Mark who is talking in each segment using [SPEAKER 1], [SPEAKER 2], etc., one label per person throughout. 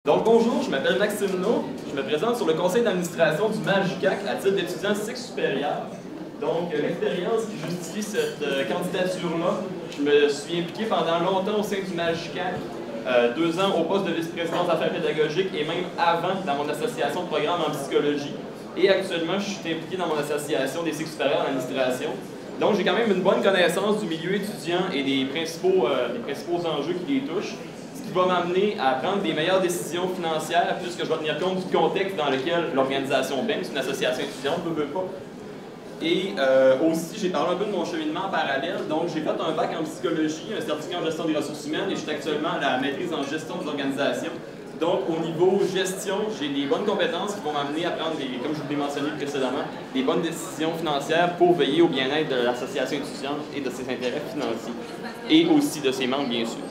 [SPEAKER 1] Donc bonjour, je m'appelle Maxime No, je me présente sur le conseil d'administration du MAGICAC à titre d'étudiant cycle supérieur. Donc l'expérience qui justifie cette candidature-là, je me suis impliqué pendant longtemps au sein du MAGICAC, 2 ans au poste de vice-président des affaires pédagogiques et même avant dans mon association de programme en psychologie. Et actuellement, je suis impliqué dans mon association des cycles supérieurs en administration. Donc j'ai quand même une bonne connaissance du milieu étudiant et des principaux enjeux qui les touchent, ce qui va m'amener à prendre des meilleures décisions financières puisque je vais tenir compte du contexte dans lequel l'organisation baigne, c'est une association étudiante, veut pas. Et aussi, j'ai parlé un peu de mon cheminement en parallèle. Donc, j'ai fait un bac en psychologie, un certificat en gestion des ressources humaines et je suis actuellement à la maîtrise en gestion des organisations. Donc, au niveau gestion, j'ai des bonnes compétences qui vont m'amener à prendre, comme je vous l'ai mentionné précédemment, des bonnes décisions financières pour veiller au bien-être de l'association étudiante et de ses intérêts financiers. Et aussi de ses membres, bien sûr.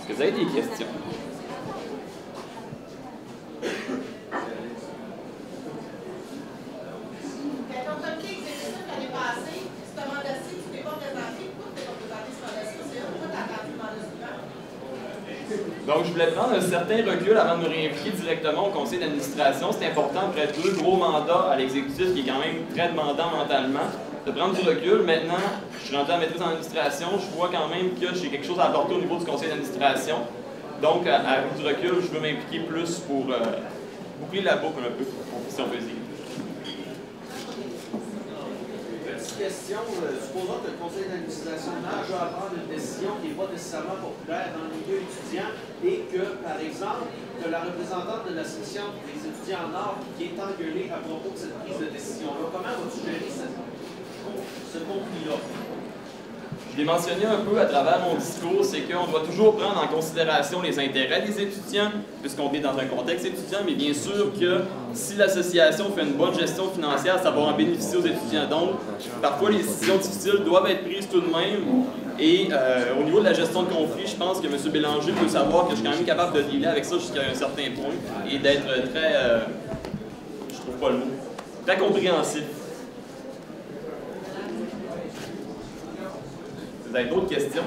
[SPEAKER 1] Est-ce que vous avez des questions? Donc, je voulais prendre un certain recul avant de me réimpliquer directement au conseil d'administration. C'est important, après 2 gros mandats à l'exécutif, qui est quand même très demandant mentalement, de prendre du recul. Maintenant, je suis rendu à la maîtrise en administration, je vois quand même que j'ai quelque chose à apporter au niveau du conseil d'administration. Donc, avec du recul, je veux m'impliquer plus pour boucler la boucle un peu, si on peut dire.
[SPEAKER 2] Question, supposons que le conseil d'administration a à prendre une décision qui n'est pas nécessairement populaire dans le milieu étudiant et que, par exemple, que la représentante de l'association des étudiants en art qui est engueulée à propos de cette prise de décision-là. Comment vas-tu gérer ce conflit-là?
[SPEAKER 1] Je l'ai mentionné un peu à travers mon discours, c'est qu'on doit toujours prendre en considération les intérêts des étudiants, puisqu'on est dans un contexte étudiant, mais bien sûr que si l'association fait une bonne gestion financière, ça va en bénéficier aux étudiants. Donc, parfois, les décisions difficiles doivent être prises tout de même. Et au niveau de la gestion de conflit, je pense que M. Bélanger peut savoir que je suis quand même capable de dealer avec ça jusqu'à un certain point et d'être très, je trouve pas le mot, très compréhensif. Vous avez d'autres questions?